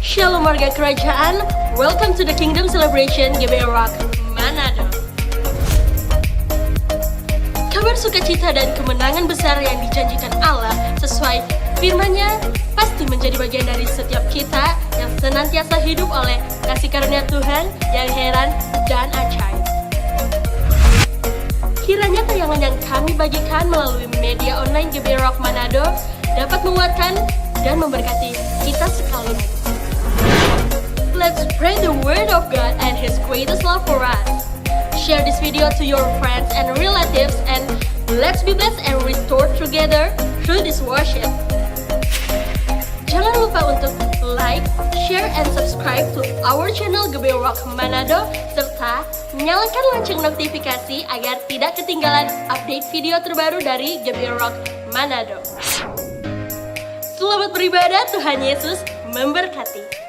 Shalom warga kerajaan, welcome to the Kingdom Celebration GBI Rock Manado. Kabar sukacita dan kemenangan besar yang dijanjikan Allah sesuai firman-Nya pasti menjadi bagian dari setiap kita yang senantiasa hidup oleh kasih karunia Tuhan yang heran dan ajaib. Kiranya tayangan yang kami bagikan melalui media online GBI Rock Manado dapat menguatkan dan memberkati kita sekalian. Let's spread the word of God and His greatest love for us. Share this video to your friends and relatives and let's be blessed and restored together through this worship. Jangan lupa untuk like, share, and subscribe to our channel GBI Rock Manado serta nyalakan lonceng notifikasi agar tidak ketinggalan update video terbaru dari GBI Rock Manado. Selamat beribadah, Tuhan Yesus memberkati.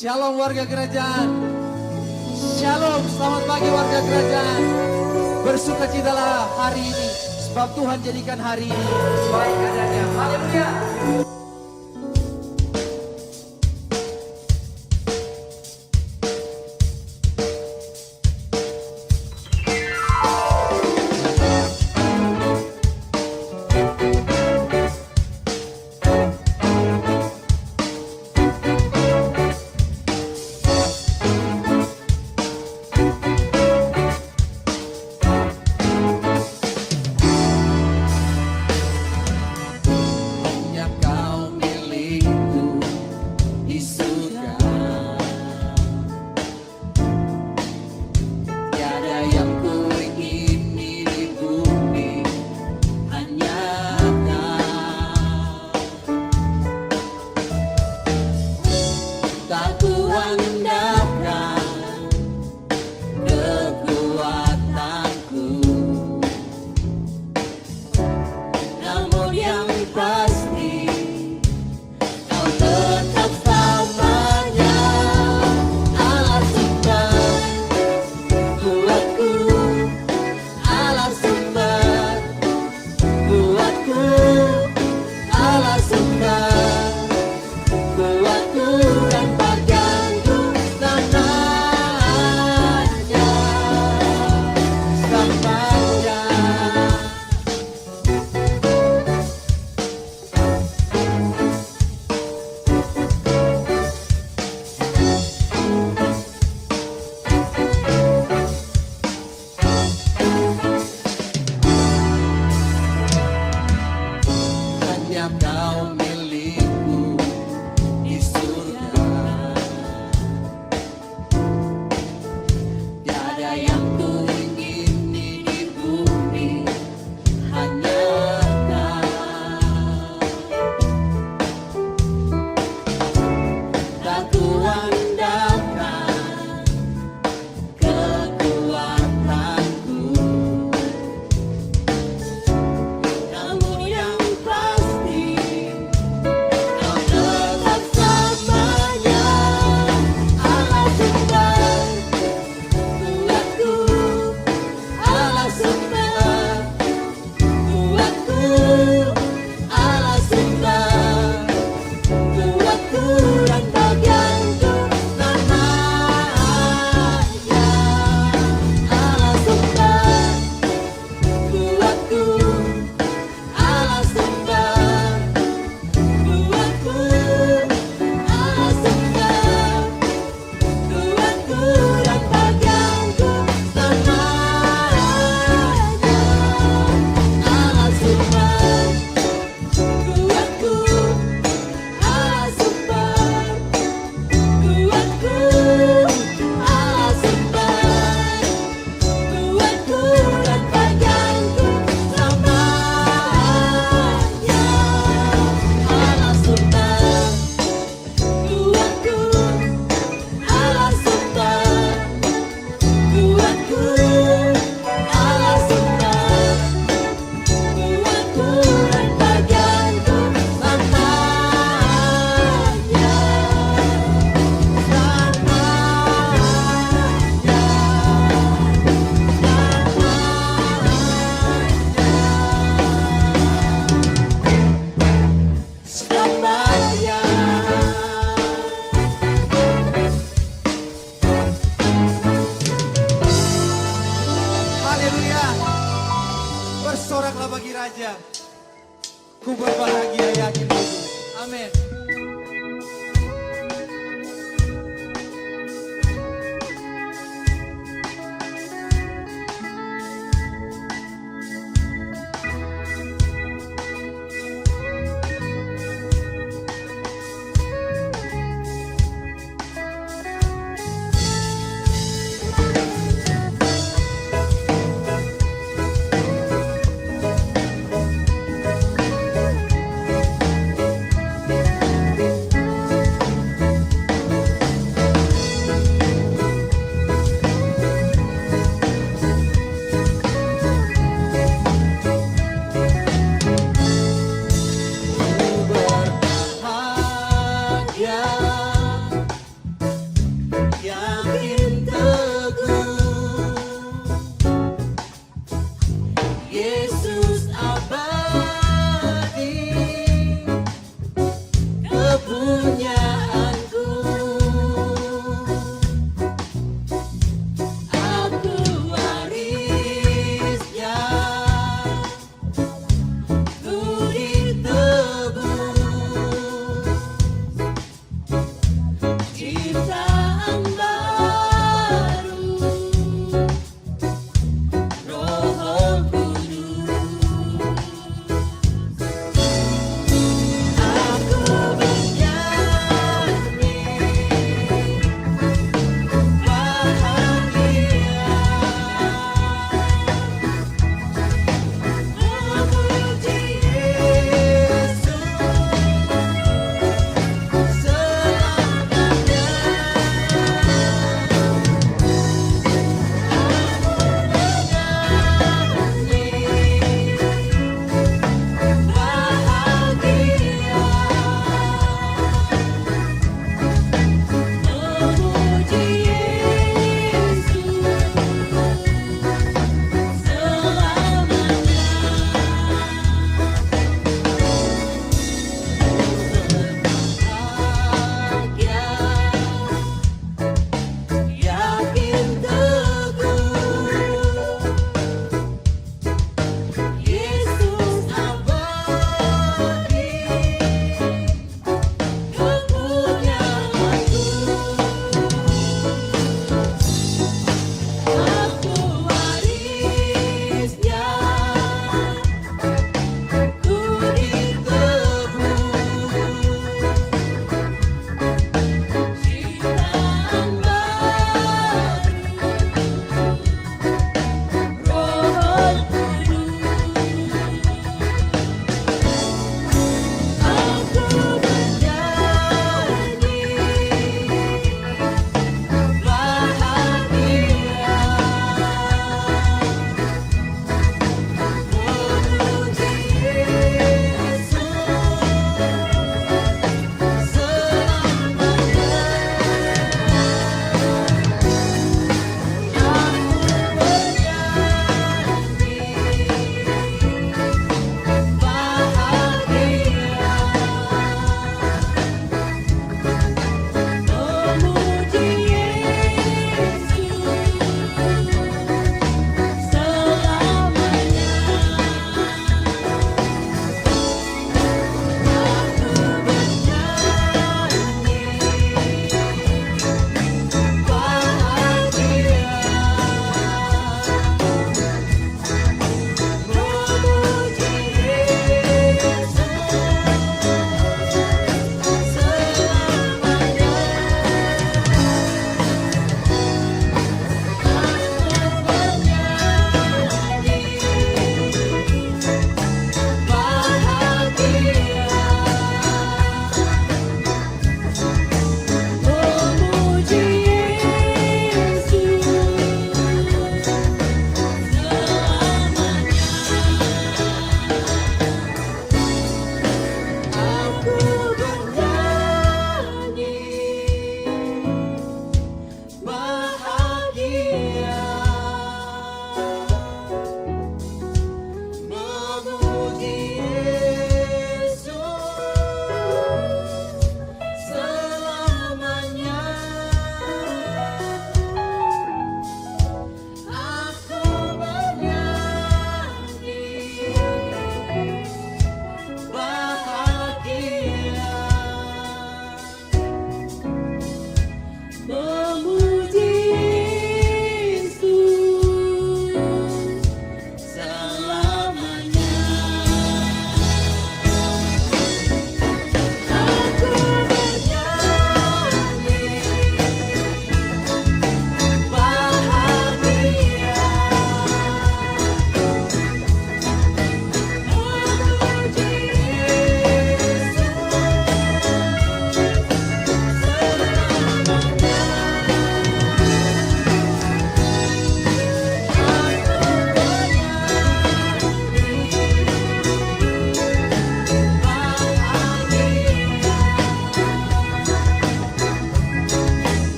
Shalom warga kerajaan. Shalom, selamat pagi warga kerajaan. Bersukacitalah hari ini, sebab Tuhan jadikan hari ini baik adanya. Haleluya. Kau kerajaan. Ku berbahagia yakin itu. Amin.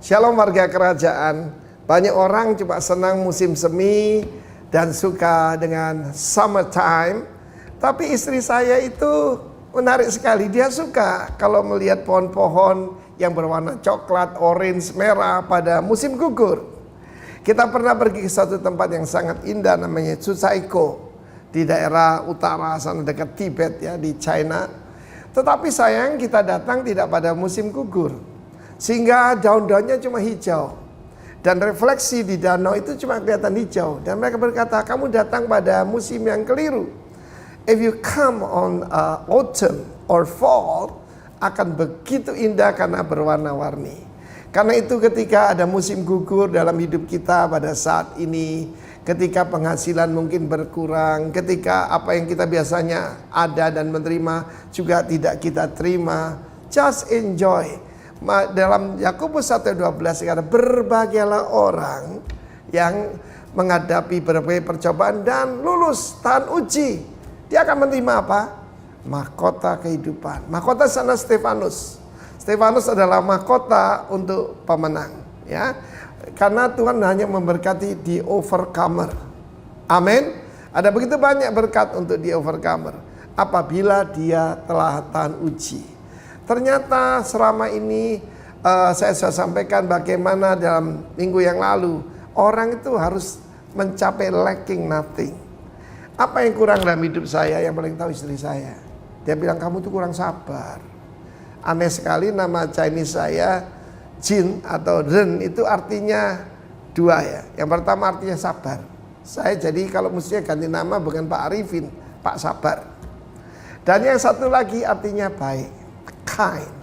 Shalom warga kerajaan. Banyak orang cuma senang musim semi dan suka dengan summertime. Tapi istri saya itu menarik sekali. Dia suka kalau melihat pohon-pohon yang berwarna coklat, orange, merah pada musim gugur. Kita pernah pergi ke satu tempat yang sangat indah namanya Chusaiko di daerah utara sana dekat Tibet ya, di China. Tetapi sayang kita datang tidak pada musim gugur. Sehingga daun-daunnya cuma hijau. Dan refleksi di danau itu cuma kelihatan hijau. Dan mereka berkata, kamu datang pada musim yang keliru. If you come on autumn or fall, akan begitu indah karena berwarna-warni. Karena itu ketika ada musim gugur dalam hidup kita pada saat ini, ketika penghasilan mungkin berkurang, ketika apa yang kita biasanya ada dan menerima juga tidak kita terima, just enjoy. Dalam Yakobus 1:12 kata, berbahagialah orang yang menghadapi berbagai percobaan dan lulus tahan uji. Dia akan menerima apa? Mahkota kehidupan. Mahkota sana Stefanus. Stefanus adalah mahkota untuk pemenang, ya. Karena Tuhan hanya memberkati the overcomer. Amin. Ada begitu banyak berkat untuk the overcomer apabila dia telah tahan uji. Ternyata selama ini saya sudah sampaikan bagaimana dalam minggu yang lalu orang itu harus mencapai lacking nothing. Apa yang kurang dalam hidup saya? Yang paling tahu istri saya. Dia bilang kamu tuh kurang sabar. Aneh sekali nama Chinese saya Jin atau Ren itu artinya dua ya. Yang pertama artinya sabar. Saya jadi kalau mestinya ganti nama bukan Pak Arifin, Pak Sabar. Dan yang satu lagi artinya baik. Kind.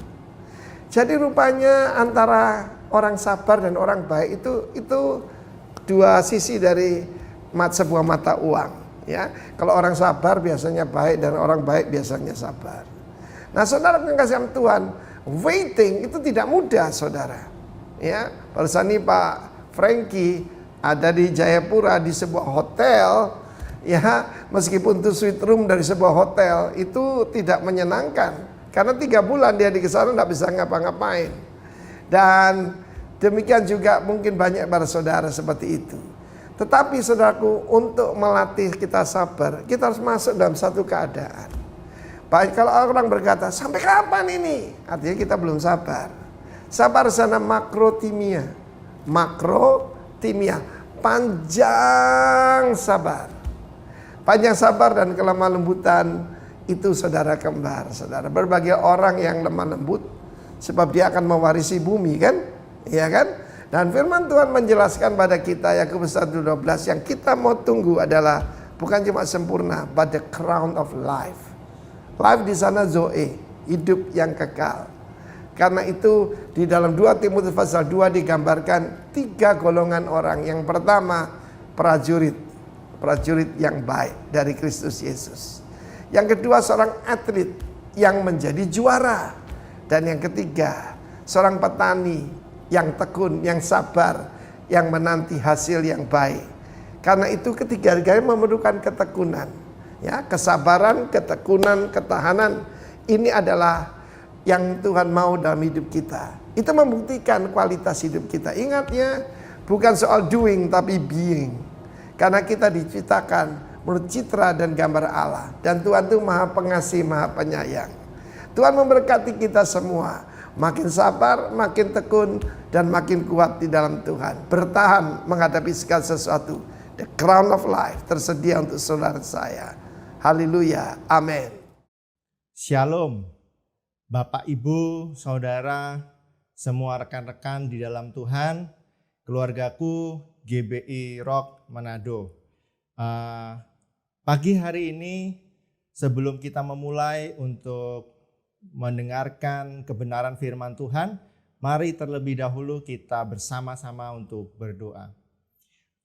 Jadi rupanya antara orang sabar dan orang baik itu dua sisi dari sebuah mata uang, ya. Kalau orang sabar biasanya baik dan orang baik biasanya sabar. Nah, saudara yang kasih Tuhan, waiting itu tidak mudah, saudara. Ya, barusan ini Pak Frankie ada di Jayapura di sebuah hotel, ya, meskipun itu suite room dari sebuah hotel itu tidak menyenangkan. Karena 3 bulan dia di sana tidak bisa ngapa-ngapain. Dan demikian juga mungkin banyak para saudara seperti itu. Tetapi saudaraku, untuk melatih kita sabar, kita harus masuk dalam satu keadaan. Baik kalau orang berkata, sampai kapan ini? Artinya kita belum sabar. Sabar sana makrotimia. Makrotimia. Panjang sabar. Panjang sabar dan kelemah lembutan itu saudara kembar, saudara. Berbagai orang yang lemah lembut sebab dia akan mewarisi bumi, kan? Iya kan? Dan firman Tuhan menjelaskan pada kita Yakobus 1:12 yang kita mau tunggu adalah bukan cuma sempurna, but the crown of life. Life di sana zoe, hidup yang kekal. Karena itu di dalam 2 Timotius pasal 2 digambarkan 3 golongan orang. Yang pertama prajurit yang baik dari Kristus Yesus. Yang kedua seorang atlet yang menjadi juara. Dan yang ketiga seorang petani yang tekun, yang sabar, yang menanti hasil yang baik. Karena itu ketiga-tiganya memerlukan ketekunan. Ya, kesabaran, ketekunan, ketahanan. Ini adalah yang Tuhan mau dalam hidup kita. Itu membuktikan kualitas hidup kita. Ingat ya, bukan soal doing tapi being. Karena kita diciptakan menurut citra dan gambar Allah. Dan Tuhan itu maha pengasih, maha penyayang. Tuhan memberkati kita semua. Makin sabar, makin tekun, dan makin kuat di dalam Tuhan. Bertahan menghadapi segala sesuatu. The crown of life tersedia untuk saudara saya. Haleluya, amin. Shalom, Bapak, Ibu, Saudara, semua rekan-rekan di dalam Tuhan, keluargaku GBI Rock Manado. Pagi hari ini sebelum kita memulai untuk mendengarkan kebenaran firman Tuhan, mari terlebih dahulu kita bersama-sama untuk berdoa.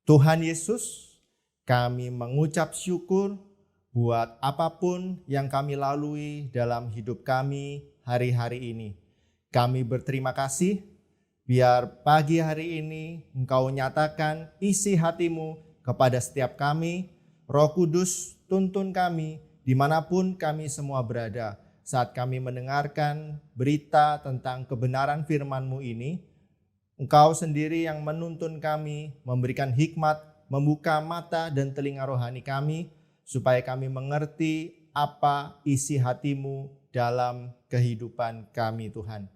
Tuhan Yesus, kami mengucap syukur buat apapun yang kami lalui dalam hidup kami hari-hari ini. Kami berterima kasih biar pagi hari ini Engkau nyatakan isi hatimu kepada setiap kami. Roh Kudus tuntun kami dimanapun kami semua berada saat kami mendengarkan berita tentang kebenaran firman-Mu ini. Engkau sendiri yang menuntun kami, memberikan hikmat, membuka mata dan telinga rohani kami, supaya kami mengerti apa isi hati-Mu dalam kehidupan kami Tuhan.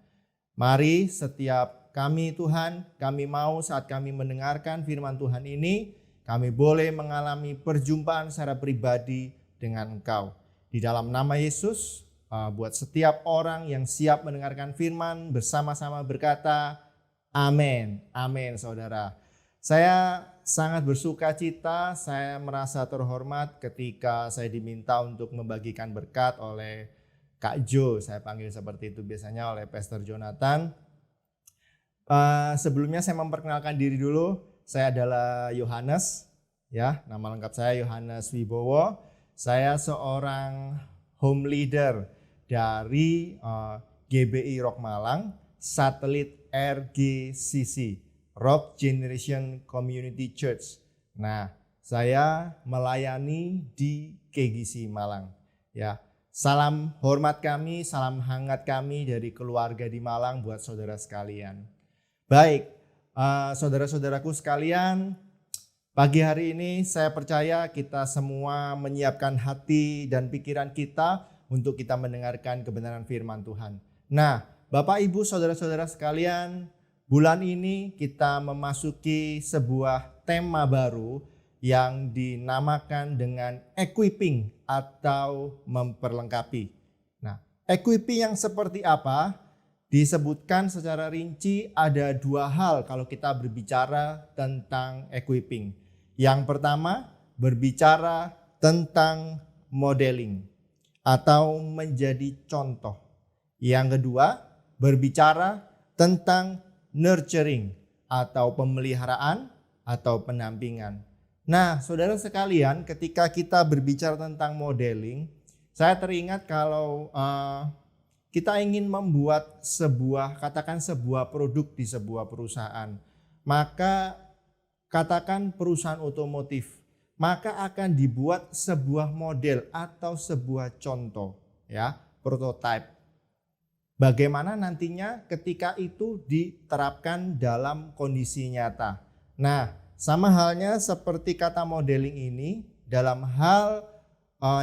Mari setiap kami Tuhan, kami mau saat kami mendengarkan firman Tuhan ini, kami boleh mengalami perjumpaan secara pribadi dengan Engkau. Di dalam nama Yesus, buat setiap orang yang siap mendengarkan firman bersama-sama berkata, amin, amin saudara. Saya sangat bersuka cita, saya merasa terhormat ketika saya diminta untuk membagikan berkat oleh Kak Jo, saya panggil seperti itu biasanya, oleh Pastor Jonathan. Sebelumnya saya memperkenalkan diri dulu, saya adalah Yohanes, ya, nama lengkap saya Yohanes Wibowo. Saya seorang home leader dari GBI Rock Malang, satelit RGCC, Rock Generation Community Church. Nah, saya melayani di KGC Malang. Ya, salam hormat kami, salam hangat kami dari keluarga di Malang buat saudara sekalian. Baik, saudara-saudaraku sekalian, pagi hari ini saya percaya kita semua menyiapkan hati dan pikiran kita untuk kita mendengarkan kebenaran firman Tuhan. Nah, Bapak Ibu saudara-saudara sekalian, bulan ini kita memasuki sebuah tema baru yang dinamakan dengan equipping atau memperlengkapi. Nah, equipping yang seperti apa? Disebutkan secara rinci ada dua hal kalau kita berbicara tentang equipping. Yang pertama, berbicara tentang modeling atau menjadi contoh. Yang kedua, berbicara tentang nurturing atau pemeliharaan atau pendampingan. Nah, saudara sekalian, ketika kita berbicara tentang modeling, saya teringat kalau kita ingin membuat katakan sebuah produk di sebuah perusahaan, maka katakan perusahaan otomotif, maka akan dibuat sebuah model atau sebuah contoh, ya, prototype. Bagaimana nantinya ketika itu diterapkan dalam kondisi nyata. Nah, sama halnya seperti kata modeling ini dalam hal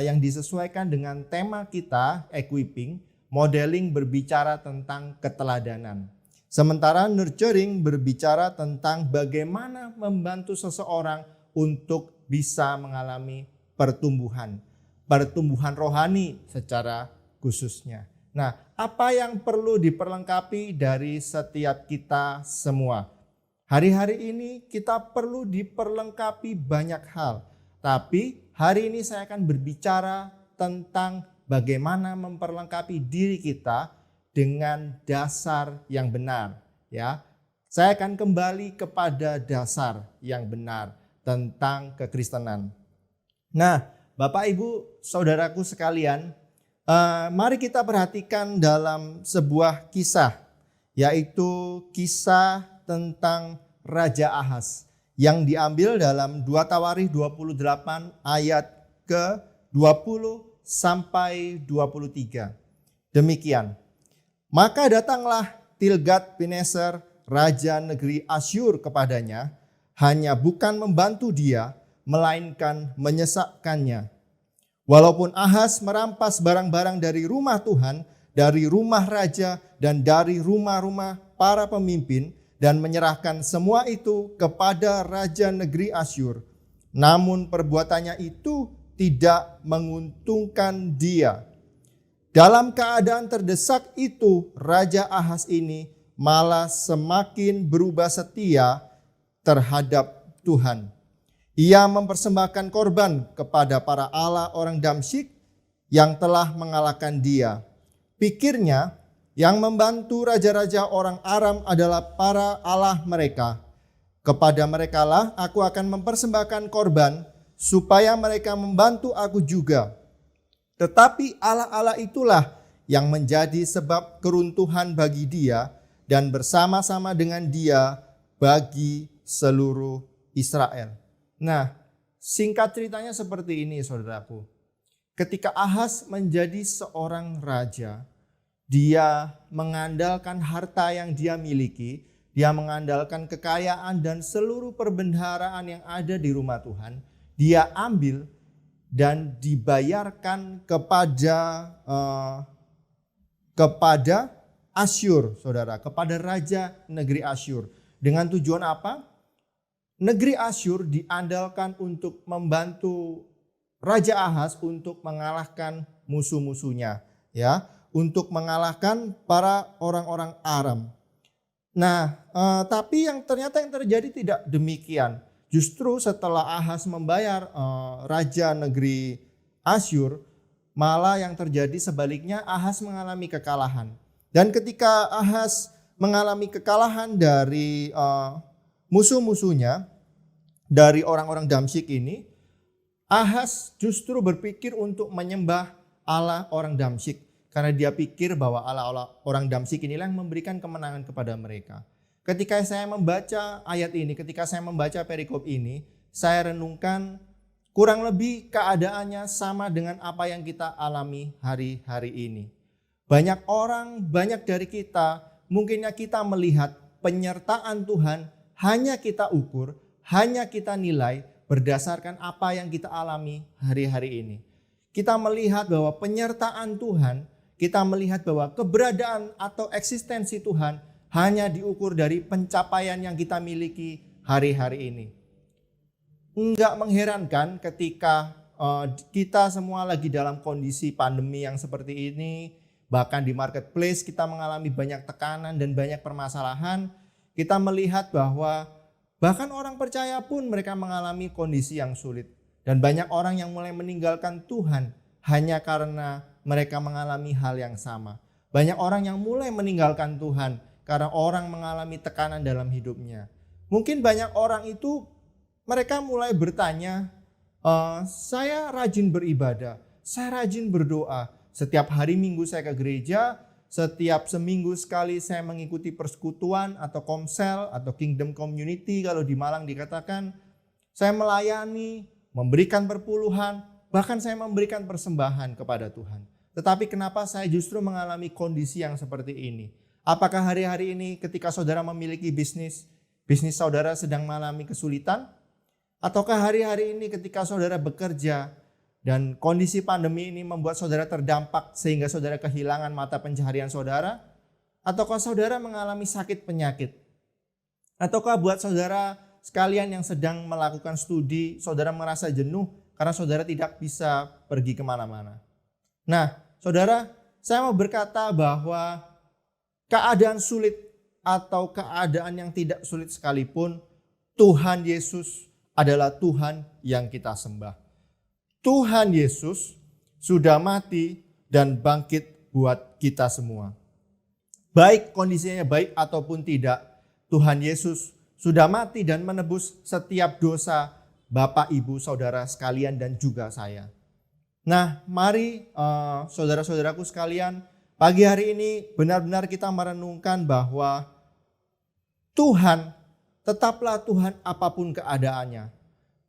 yang disesuaikan dengan tema kita, equipping, modeling berbicara tentang keteladanan. Sementara nurturing berbicara tentang bagaimana membantu seseorang untuk bisa mengalami pertumbuhan rohani secara khususnya. Nah, apa yang perlu diperlengkapi dari setiap kita semua? Hari-hari ini kita perlu diperlengkapi banyak hal. Tapi hari ini saya akan berbicara tentang bagaimana memperlengkapi diri kita dengan dasar yang benar, ya. Saya akan kembali kepada dasar yang benar tentang kekristenan. Nah, Bapak Ibu, saudaraku sekalian, mari kita perhatikan dalam sebuah kisah, yaitu kisah tentang Raja Ahaz yang diambil dalam 2 Tawarikh 28 ayat ke-20 sampai 23. Demikian. Maka datanglah Tilgat-Pineser, raja negeri Asyur kepadanya, hanya bukan membantu dia, melainkan menyesakkannya. Walaupun Ahaz merampas barang-barang dari rumah Tuhan, dari rumah raja, dan dari rumah-rumah para pemimpin, dan menyerahkan semua itu kepada raja negeri Asyur, namun perbuatannya itu tidak menguntungkan dia. Dalam keadaan terdesak itu, Raja Ahaz ini malah semakin berubah setia terhadap Tuhan. Ia mempersembahkan korban kepada para allah orang Damsyik yang telah mengalahkan dia. Pikirnya, yang membantu raja-raja orang Aram adalah para allah mereka. Kepada merekalah aku akan mempersembahkan korban, supaya mereka membantu aku juga. Tetapi Allah-Allah itulah yang menjadi sebab keruntuhan bagi dia dan bersama-sama dengan dia bagi seluruh Israel. Nah, singkat ceritanya seperti ini saudaraku. Ketika Ahaz menjadi seorang raja, dia mengandalkan harta yang dia miliki, dia mengandalkan kekayaan dan seluruh perbendaharaan yang ada di rumah Tuhan, dia ambil dan dibayarkan kepada Asyur, saudara, kepada raja negeri Asyur. Dengan tujuan apa? Negeri Asyur diandalkan untuk membantu Raja Ahaz untuk mengalahkan musuh-musuhnya, ya, untuk mengalahkan para orang-orang Aram. Nah, tapi yang terjadi tidak demikian. Justru setelah Ahaz membayar raja negeri Asyur, malah yang terjadi sebaliknya, Ahaz mengalami kekalahan. Dan ketika Ahaz mengalami kekalahan dari musuh-musuhnya, dari orang-orang Damsyik ini, Ahaz justru berpikir untuk menyembah Allah orang Damsyik. Karena dia pikir bahwa Allah orang Damsyik inilah yang memberikan kemenangan kepada mereka. Ketika saya membaca ayat ini, ketika saya membaca perikop ini, saya renungkan kurang lebih keadaannya sama dengan apa yang kita alami hari-hari ini. Banyak orang, banyak dari kita, mungkinnya kita melihat penyertaan Tuhan hanya kita ukur, hanya kita nilai berdasarkan apa yang kita alami hari-hari ini. Kita melihat bahwa penyertaan Tuhan, kita melihat bahwa keberadaan atau eksistensi Tuhan hanya diukur dari pencapaian yang kita miliki hari-hari ini. Enggak mengherankan ketika kita semua lagi dalam kondisi pandemi yang seperti ini, bahkan di marketplace kita mengalami banyak tekanan dan banyak permasalahan. Kita melihat bahwa bahkan orang percaya pun mereka mengalami kondisi yang sulit. Dan banyak orang yang mulai meninggalkan Tuhan hanya karena mereka mengalami hal yang sama. Banyak orang yang mulai meninggalkan Tuhan karena orang mengalami tekanan dalam hidupnya. Mungkin banyak orang itu mereka mulai bertanya, saya rajin beribadah, saya rajin berdoa. Setiap hari Minggu saya ke gereja, setiap seminggu sekali saya mengikuti persekutuan atau komsel atau kingdom community kalau di Malang dikatakan. Saya melayani, memberikan perpuluhan, bahkan saya memberikan persembahan kepada Tuhan. Tetapi kenapa saya justru mengalami kondisi yang seperti ini? Apakah hari-hari ini ketika saudara memiliki bisnis saudara sedang mengalami kesulitan? Ataukah hari-hari ini ketika saudara bekerja dan kondisi pandemi ini membuat saudara terdampak sehingga saudara kehilangan mata pencaharian saudara? Ataukah saudara mengalami sakit penyakit? Ataukah buat saudara sekalian yang sedang melakukan studi, saudara merasa jenuh karena saudara tidak bisa pergi kemana-mana? Nah, saudara, saya mau berkata bahwa keadaan sulit atau keadaan yang tidak sulit sekalipun, Tuhan Yesus adalah Tuhan yang kita sembah. Tuhan Yesus sudah mati dan bangkit buat kita semua. Baik kondisinya baik ataupun tidak, Tuhan Yesus sudah mati dan menebus setiap dosa Bapak, Ibu, Saudara sekalian dan juga saya. Nah, mari saudara-saudaraku sekalian, pagi hari ini benar-benar kita merenungkan bahwa Tuhan tetaplah Tuhan apapun keadaannya.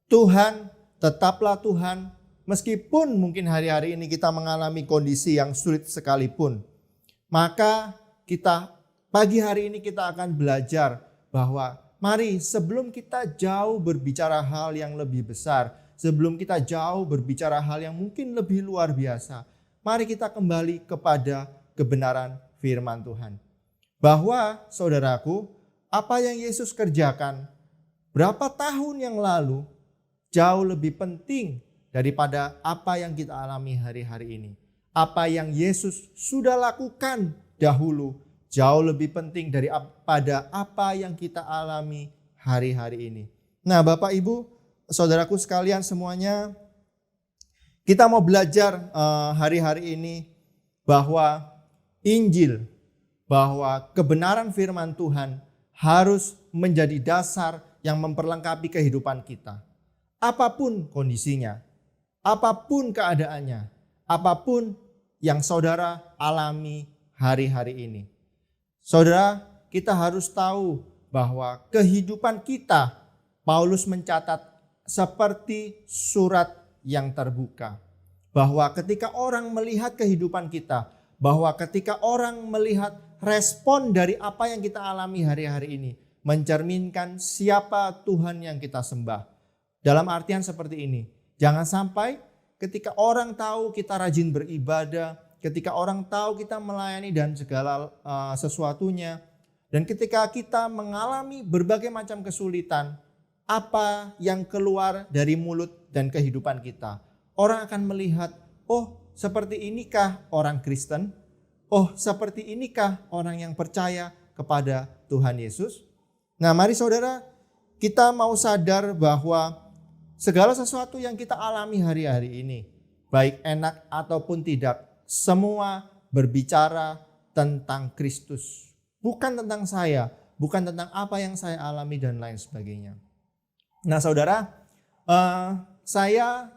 Tuhan tetaplah Tuhan meskipun mungkin hari-hari ini kita mengalami kondisi yang sulit sekalipun. Maka kita pagi hari ini kita akan belajar bahwa mari sebelum kita jauh berbicara hal yang lebih besar, sebelum kita jauh berbicara hal yang mungkin lebih luar biasa, mari kita kembali kepada kebenaran firman Tuhan. Bahwa saudaraku, apa yang Yesus kerjakan berapa tahun yang lalu jauh lebih penting daripada apa yang kita alami hari-hari ini. Apa yang Yesus sudah lakukan dahulu jauh lebih penting daripada apa yang kita alami hari-hari ini. Nah, Bapak, Ibu, saudaraku sekalian semuanya, kita mau belajar hari-hari ini bahwa Injil, bahwa kebenaran firman Tuhan harus menjadi dasar yang memperlengkapi kehidupan kita. Apapun kondisinya, apapun keadaannya, apapun yang saudara alami hari-hari ini. Saudara, kita harus tahu bahwa kehidupan kita, Paulus mencatat seperti surat yang terbuka. Bahwa ketika orang melihat kehidupan kita, bahwa ketika orang melihat respon dari apa yang kita alami hari-hari ini, mencerminkan siapa Tuhan yang kita sembah. Dalam artian seperti ini, jangan sampai ketika orang tahu kita rajin beribadah, ketika orang tahu kita melayani dan segala sesuatunya, dan ketika kita mengalami berbagai macam kesulitan, apa yang keluar dari mulut dan kehidupan kita, orang akan melihat, oh seperti inikah orang Kristen? Oh seperti inikah orang yang percaya kepada Tuhan Yesus? Nah mari saudara, kita mau sadar bahwa segala sesuatu yang kita alami hari-hari ini, baik enak ataupun tidak, semua berbicara tentang Kristus. Bukan tentang saya, bukan tentang apa yang saya alami dan lain sebagainya. Nah saudara, saya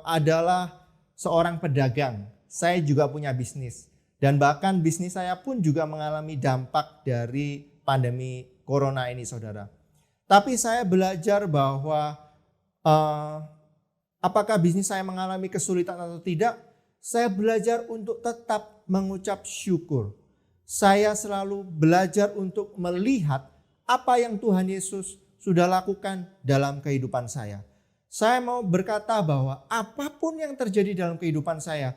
adalah seorang pedagang. Saya juga punya bisnis. Dan bahkan bisnis saya pun juga mengalami dampak dari pandemi corona ini saudara. Tapi saya belajar bahwa apakah bisnis saya mengalami kesulitan atau tidak, saya belajar untuk tetap mengucap syukur. Saya selalu belajar untuk melihat apa yang Tuhan Yesus sudah lakukan dalam kehidupan saya. Saya mau berkata bahwa apapun yang terjadi dalam kehidupan saya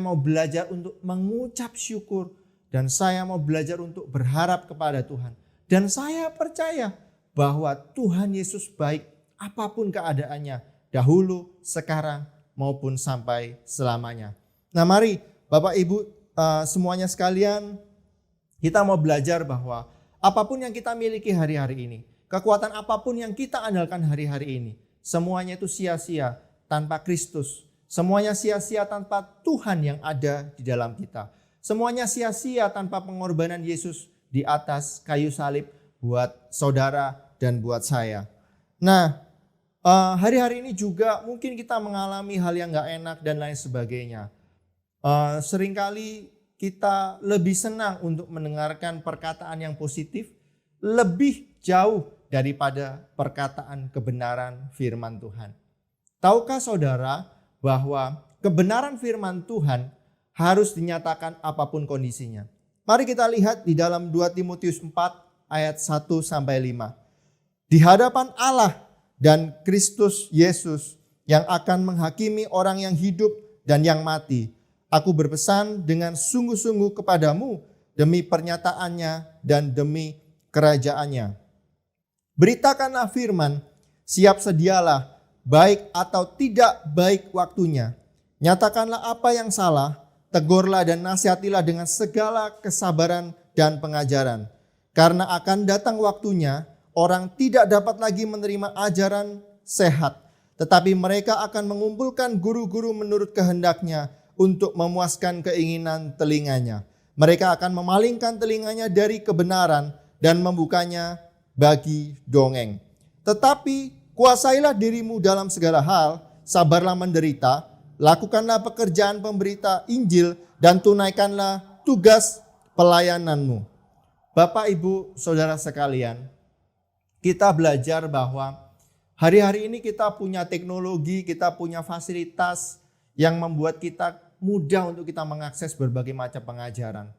mau belajar untuk mengucap syukur. Dan saya mau belajar untuk berharap kepada Tuhan. Dan saya percaya bahwa Tuhan Yesus baik apapun keadaannya. Dahulu, sekarang, maupun sampai selamanya. Nah mari Bapak Ibu semuanya sekalian, kita mau belajar bahwa apapun yang kita miliki hari-hari ini, kekuatan apapun yang kita andalkan hari-hari ini, semuanya itu sia-sia tanpa Kristus. Semuanya sia-sia tanpa Tuhan yang ada di dalam kita. Semuanya sia-sia tanpa pengorbanan Yesus di atas kayu salib buat saudara dan buat saya. Nah, hari-hari ini juga mungkin kita mengalami hal yang gak enak dan lain sebagainya. Seringkali kita lebih senang untuk mendengarkan perkataan yang positif, lebih jauh daripada perkataan kebenaran firman Tuhan. Tahukah saudara bahwa kebenaran firman Tuhan harus dinyatakan apapun kondisinya? Mari kita lihat di dalam 2 Timotius 4 ayat 1-5. Di hadapan Allah dan Kristus Yesus yang akan menghakimi orang yang hidup dan yang mati, aku berpesan dengan sungguh-sungguh kepadamu demi pernyataannya dan demi kerajaannya. Beritakanlah firman, siap sedialah, baik atau tidak baik waktunya. Nyatakanlah apa yang salah, tegurlah dan nasihatilah dengan segala kesabaran dan pengajaran. Karena akan datang waktunya, orang tidak dapat lagi menerima ajaran sehat, tetapi mereka akan mengumpulkan guru-guru menurut kehendaknya untuk memuaskan keinginan telinganya. Mereka akan memalingkan telinganya dari kebenaran dan membukanya bagi dongeng. Tetapi kuasailah dirimu dalam segala hal, sabarlah menderita, lakukanlah pekerjaan pemberita Injil dan tunaikanlah tugas pelayananmu. Bapak, Ibu, Saudara sekalian, kita belajar bahwa hari-hari ini kita punya teknologi, kita punya fasilitas yang membuat kita mudah untuk kita mengakses berbagai macam pengajaran.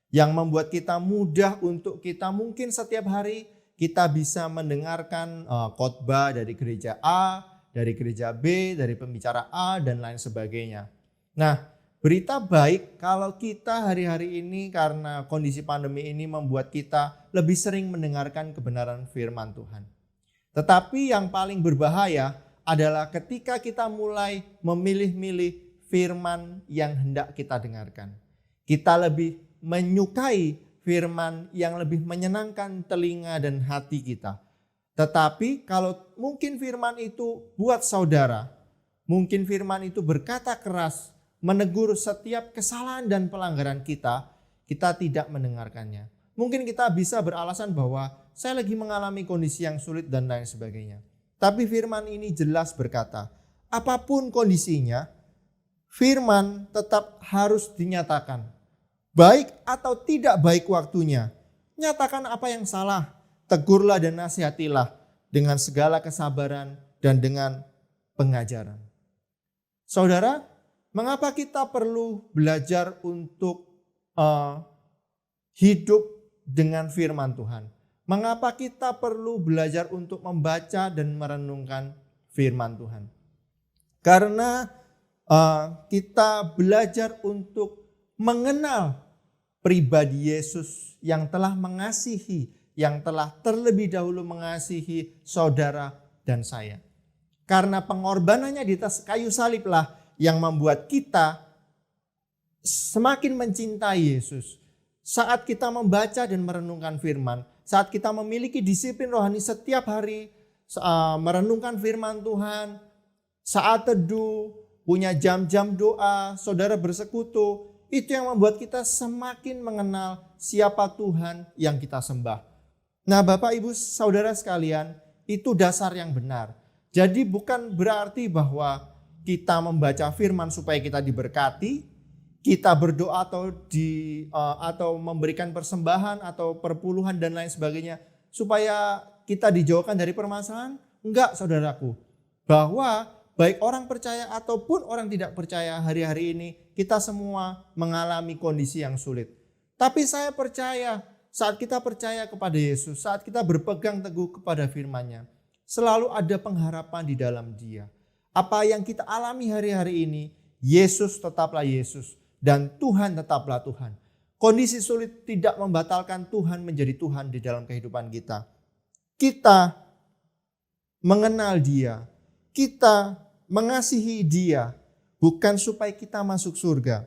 Yang membuat kita mudah untuk kita mungkin setiap hari kita bisa mendengarkan khotbah dari gereja A, dari gereja B, dari pembicara A, dan lain sebagainya. Nah, berita baik kalau kita hari-hari ini karena kondisi pandemi ini membuat kita lebih sering mendengarkan kebenaran firman Tuhan. Tetapi yang paling berbahaya adalah ketika kita mulai memilih-milih firman yang hendak kita dengarkan. Kita lebih menyukai firman yang lebih menyenangkan telinga dan hati kita. Tetapi kalau mungkin firman itu buat saudara, mungkin firman itu berkata keras, menegur setiap kesalahan dan pelanggaran kita, kita tidak mendengarkannya. Mungkin kita bisa beralasan bahwa saya lagi mengalami kondisi yang sulit dan lain sebagainya. Tapi firman ini jelas berkata, apapun kondisinya, firman tetap harus dinyatakan. Baik atau tidak baik waktunya, nyatakan apa yang salah, tegurlah dan nasihatilah dengan segala kesabaran dan dengan pengajaran. Saudara, mengapa kita perlu belajar untuk hidup dengan firman Tuhan? Mengapa kita perlu belajar untuk membaca dan merenungkan firman Tuhan? Karena kita belajar untuk mengenal pribadi Yesus yang telah mengasihi, yang telah terlebih dahulu mengasihi saudara dan saya. Karena pengorbanannya di atas kayu saliblah yang membuat kita semakin mencintai Yesus. Saat kita membaca dan merenungkan firman, saat kita memiliki disiplin rohani setiap hari, merenungkan firman Tuhan, saat teduh, punya jam-jam doa, saudara bersekutu, itu yang membuat kita semakin mengenal siapa Tuhan yang kita sembah. Nah, Bapak Ibu Saudara sekalian, itu dasar yang benar. Jadi bukan berarti bahwa kita membaca firman supaya kita diberkati, kita berdoa atau memberikan persembahan atau perpuluhan dan lain sebagainya supaya kita dijauhkan dari permasalahan. Enggak, saudaraku. Bahwa baik orang percaya ataupun orang tidak percaya hari-hari ini, kita semua mengalami kondisi yang sulit. Tapi saya percaya saat kita percaya kepada Yesus, saat kita berpegang teguh kepada firman-Nya, selalu ada pengharapan di dalam Dia. Apa yang kita alami hari-hari ini, Yesus tetaplah Yesus dan Tuhan tetaplah Tuhan. Kondisi sulit tidak membatalkan Tuhan menjadi Tuhan di dalam kehidupan kita. Kita mengenal Dia, kita mengasihi Dia, bukan supaya kita masuk surga,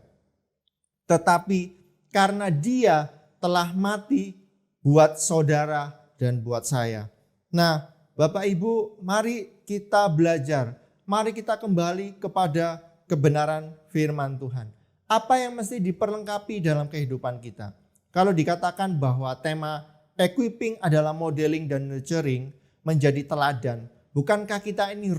tetapi karena Dia telah mati buat saudara dan buat saya. Nah, Bapak Ibu, mari kita belajar. Mari kita kembali kepada kebenaran firman Tuhan. Apa yang mesti diperlengkapi dalam kehidupan kita? Kalau dikatakan bahwa tema equipping adalah modeling dan nurturing, menjadi teladan. Bukankah kita ini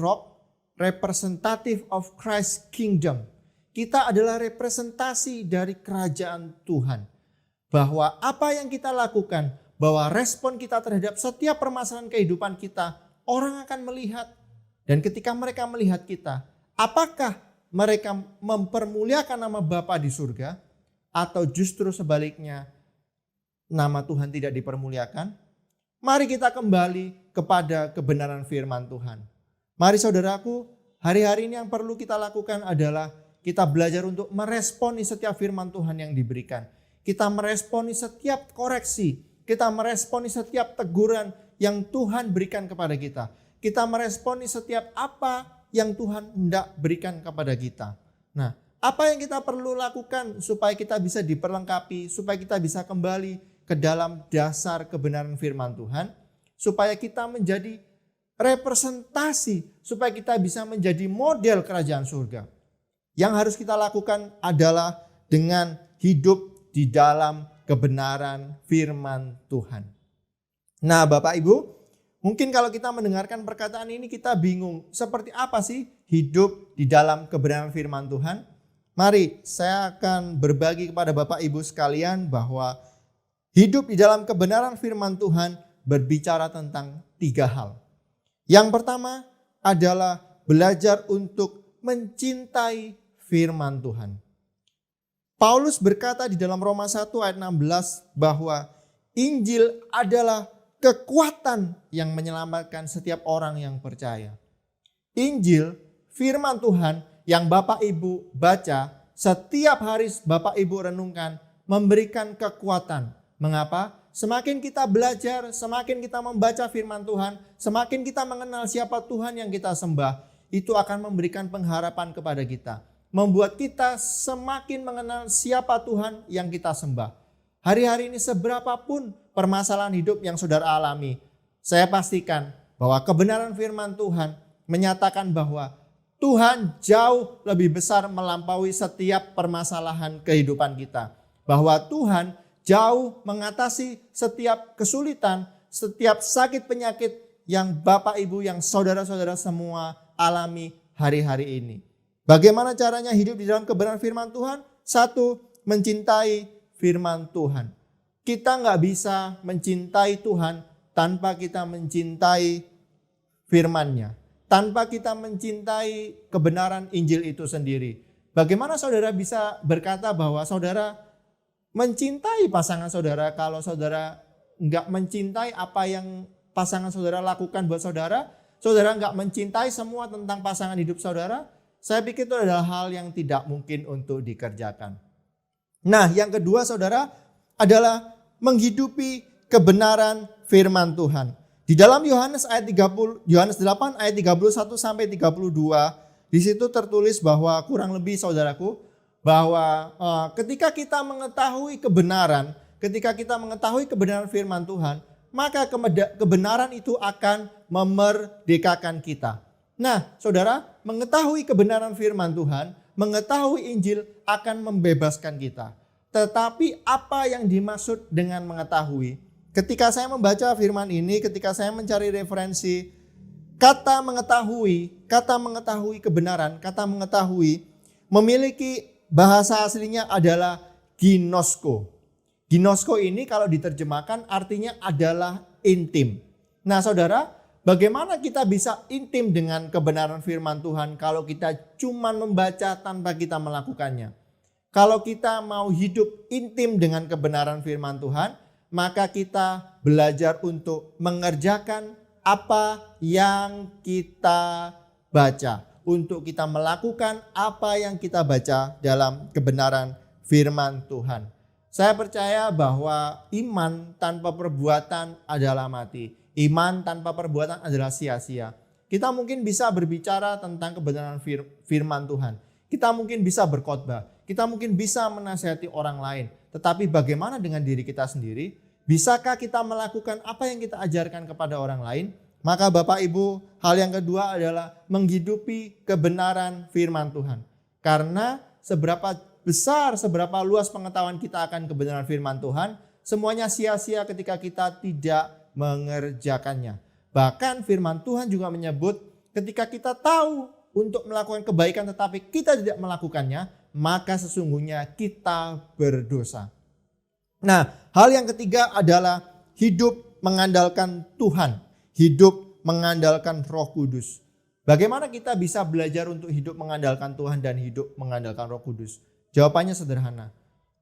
representative of Christ's kingdom? Kita adalah representasi dari kerajaan Tuhan. Bahwa apa yang kita lakukan, bahwa respon kita terhadap setiap permasalahan kehidupan kita, orang akan melihat. Dan ketika mereka melihat kita, apakah mereka mempermuliakan nama Bapa di surga, atau justru sebaliknya nama Tuhan tidak dipermuliakan? Mari kita kembali kepada kebenaran firman Tuhan. Mari saudaraku, hari-hari ini yang perlu kita lakukan adalah kita belajar untuk meresponi setiap firman Tuhan yang diberikan. Kita meresponi setiap koreksi, kita meresponi setiap teguran yang Tuhan berikan kepada kita. Kita meresponi setiap apa yang Tuhan hendak berikan kepada kita. Nah, apa yang kita perlu lakukan supaya kita bisa diperlengkapi, supaya kita bisa kembali ke dalam dasar kebenaran firman Tuhan, supaya kita menjadi representasi, supaya kita bisa menjadi model kerajaan surga. Yang harus kita lakukan adalah dengan hidup di dalam kebenaran firman Tuhan. Nah, Bapak Ibu, mungkin kalau kita mendengarkan perkataan ini kita bingung, seperti apa sih hidup di dalam kebenaran firman Tuhan? Mari saya akan berbagi kepada Bapak Ibu sekalian bahwa hidup di dalam kebenaran firman Tuhan berbicara tentang 3 hal. Yang pertama adalah belajar untuk mencintai firman Tuhan. Paulus berkata di dalam Roma 1 ayat 16 bahwa Injil adalah kekuatan yang menyelamatkan setiap orang yang percaya. Injil, firman Tuhan yang Bapak Ibu baca, setiap hari Bapak Ibu renungkan, memberikan kekuatan. Mengapa? Semakin kita belajar, semakin kita membaca firman Tuhan, semakin kita mengenal siapa Tuhan yang kita sembah, itu akan memberikan pengharapan kepada kita. Membuat kita semakin mengenal siapa Tuhan yang kita sembah. Hari-hari ini seberapapun permasalahan hidup yang saudara alami, saya pastikan bahwa kebenaran firman Tuhan menyatakan bahwa Tuhan jauh lebih besar melampaui setiap permasalahan kehidupan kita. Bahwa Tuhan jauh mengatasi setiap kesulitan, setiap sakit penyakit yang Bapak Ibu, yang saudara-saudara semua alami hari-hari ini. Bagaimana caranya hidup di dalam kebenaran firman Tuhan? 1, mencintai firman Tuhan. Kita nggak bisa mencintai Tuhan tanpa kita mencintai firman-Nya. Tanpa kita mencintai kebenaran Injil itu sendiri. bagaimana saudara bisa berkata bahwa saudara mencintai pasangan saudara kalau saudara nggak mencintai apa yang pasangan saudara lakukan buat saudara, saudara nggak mencintai semua tentang pasangan hidup saudara? Saya pikir itu adalah hal yang tidak mungkin untuk dikerjakan. Nah, yang kedua saudara adalah menghidupi kebenaran firman Tuhan. Di dalam Yohanes 8 ayat 31 sampai 32, di situ tertulis bahwa kurang lebih saudaraku, bahwa ketika kita mengetahui kebenaran firman Tuhan, maka kebenaran itu akan memerdekakan kita. Nah, saudara, mengetahui kebenaran firman Tuhan, mengetahui Injil akan membebaskan kita. Tetapi apa yang dimaksud dengan mengetahui? Ketika saya membaca firman ini, ketika saya mencari referensi, kata mengetahui kebenaran, kata mengetahui memiliki bahasa aslinya adalah ginosko. Ginosko ini kalau diterjemahkan artinya adalah intim. Nah saudara, bagaimana kita bisa intim dengan kebenaran firman Tuhan kalau kita cuma membaca tanpa kita melakukannya? Kalau kita mau hidup intim dengan kebenaran firman Tuhan, maka kita belajar untuk mengerjakan apa yang kita baca. Untuk kita melakukan apa yang kita baca dalam kebenaran firman Tuhan. Saya percaya bahwa iman tanpa perbuatan adalah mati. Iman tanpa perbuatan adalah sia-sia. Kita mungkin bisa berbicara tentang kebenaran firman Tuhan. Kita mungkin bisa berkhotbah. Kita mungkin bisa menasihati orang lain. Tetapi bagaimana dengan diri kita sendiri? Bisakah kita melakukan apa yang kita ajarkan kepada orang lain? Maka Bapak Ibu, hal yang kedua adalah menghidupi kebenaran firman Tuhan. Karena seberapa besar, seberapa luas pengetahuan kita akan kebenaran firman Tuhan, semuanya sia-sia ketika kita tidak mengerjakannya. Bahkan firman Tuhan juga menyebut ketika kita tahu untuk melakukan kebaikan tetapi kita tidak melakukannya, maka sesungguhnya kita berdosa. Nah, hal yang ketiga adalah hidup mengandalkan Tuhan. Hidup mengandalkan Roh Kudus. Bagaimana kita bisa belajar untuk hidup mengandalkan Tuhan dan hidup mengandalkan Roh Kudus? Jawabannya sederhana.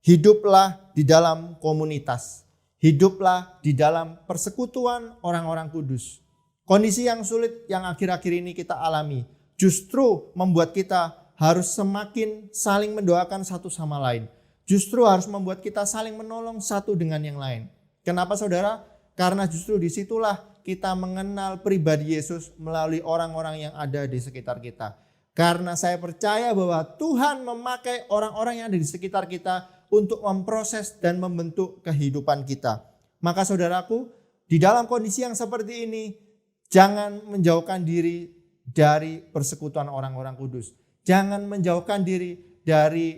Hiduplah di dalam komunitas. Hiduplah di dalam persekutuan orang-orang kudus. Kondisi yang sulit yang akhir-akhir ini kita alami justru membuat kita harus semakin saling mendoakan satu sama lain. Justru harus membuat kita saling menolong satu dengan yang lain. Kenapa saudara? Karena justru disitulah kita mengenal pribadi Yesus melalui orang-orang yang ada di sekitar kita. Karena saya percaya bahwa Tuhan memakai orang-orang yang ada di sekitar kita untuk memproses dan membentuk kehidupan kita. Maka saudaraku, di dalam kondisi yang seperti ini, jangan menjauhkan diri dari persekutuan orang-orang kudus. Jangan menjauhkan diri dari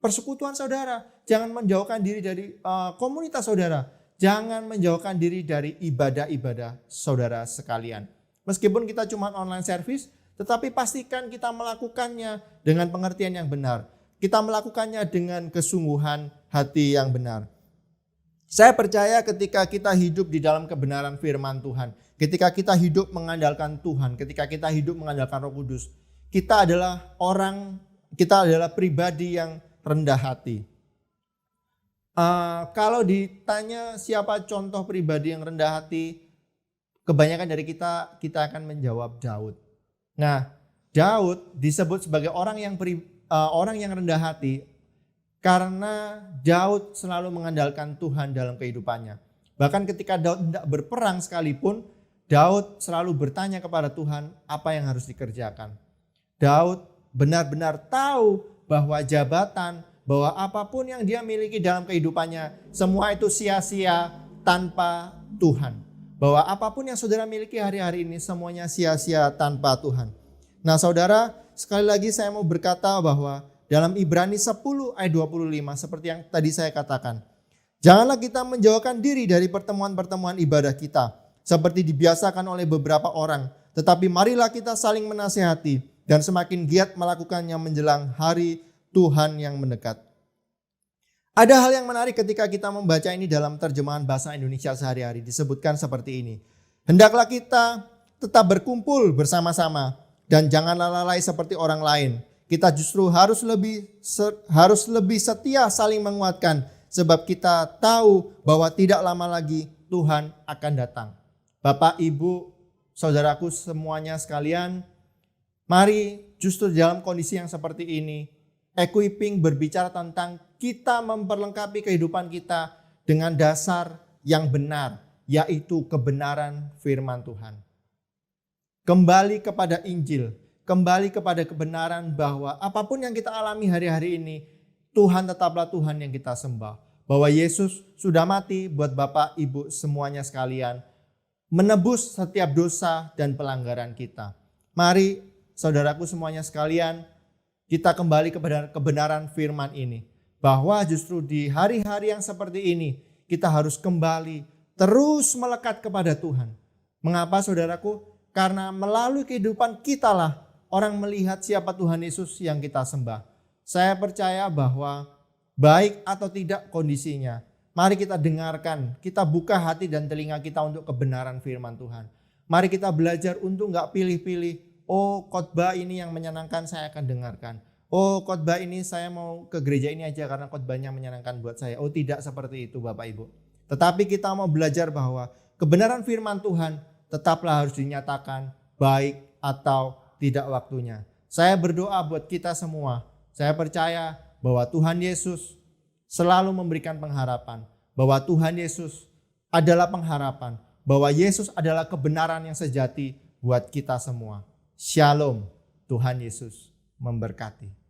persekutuan saudara. Jangan menjauhkan diri dari komunitas saudara. Jangan menjauhkan diri dari ibadah-ibadah saudara sekalian. Meskipun kita cuma online service, tetapi pastikan kita melakukannya dengan pengertian yang benar. Kita melakukannya dengan kesungguhan hati yang benar. Saya percaya ketika kita hidup di dalam kebenaran firman Tuhan, ketika kita hidup mengandalkan Tuhan, ketika kita hidup mengandalkan Roh Kudus, kita adalah pribadi yang rendah hati. Kalau ditanya siapa contoh pribadi yang rendah hati, kebanyakan dari kita akan menjawab Daud. Nah, Daud disebut sebagai orang yang rendah hati karena Daud selalu mengandalkan Tuhan dalam kehidupannya. Bahkan ketika Daud tidak berperang sekalipun, Daud selalu bertanya kepada Tuhan apa yang harus dikerjakan. Daud benar-benar tahu bahwa jabatan, bahwa apapun yang dia miliki dalam kehidupannya, semua itu sia-sia tanpa Tuhan. Bahwa apapun yang saudara miliki hari-hari ini, semuanya sia-sia tanpa Tuhan. Nah saudara, sekali lagi saya mau berkata bahwa dalam Ibrani 10 ayat 25, seperti yang tadi saya katakan, janganlah kita menjauhkan diri dari pertemuan-pertemuan ibadah kita, seperti dibiasakan oleh beberapa orang, tetapi marilah kita saling menasihati, dan semakin giat melakukannya menjelang hari Tuhan yang mendekat. Ada hal yang menarik ketika kita membaca ini dalam terjemahan bahasa Indonesia sehari-hari. Disebutkan seperti ini. Hendaklah kita tetap berkumpul bersama-sama dan janganlah lalai seperti orang lain. Kita justru harus lebih setia saling menguatkan, sebab kita tahu bahwa tidak lama lagi Tuhan akan datang. Bapak, Ibu, saudaraku semuanya sekalian, mari justru dalam kondisi yang seperti ini, equipping berbicara tentang kita memperlengkapi kehidupan kita dengan dasar yang benar, yaitu kebenaran firman Tuhan. Kembali kepada Injil, kembali kepada kebenaran bahwa apapun yang kita alami hari-hari ini, Tuhan tetaplah Tuhan yang kita sembah. Bahwa Yesus sudah mati buat Bapak, Ibu semuanya sekalian, menebus setiap dosa dan pelanggaran kita. Mari saudaraku semuanya sekalian, kita kembali kepada kebenaran firman ini. Bahwa justru di hari-hari yang seperti ini, kita harus kembali terus melekat kepada Tuhan. Mengapa saudaraku? Karena melalui kehidupan kitalah orang melihat siapa Tuhan Yesus yang kita sembah. Saya percaya bahwa baik atau tidak kondisinya, mari kita dengarkan, kita buka hati dan telinga kita untuk kebenaran firman Tuhan. Mari kita belajar untuk gak pilih-pilih, oh khotbah ini yang menyenangkan saya akan dengarkan. Oh khotbah ini saya mau ke gereja ini aja karena khotbahnya menyenangkan buat saya. Oh tidak seperti itu Bapak Ibu. Tetapi kita mau belajar bahwa kebenaran firman Tuhan tetaplah harus dinyatakan baik atau tidak waktunya. Saya berdoa buat kita semua. Saya percaya bahwa Tuhan Yesus selalu memberikan pengharapan. Bahwa Tuhan Yesus adalah pengharapan. Bahwa Yesus adalah kebenaran yang sejati buat kita semua. Shalom. Tuhan Yesus memberkati.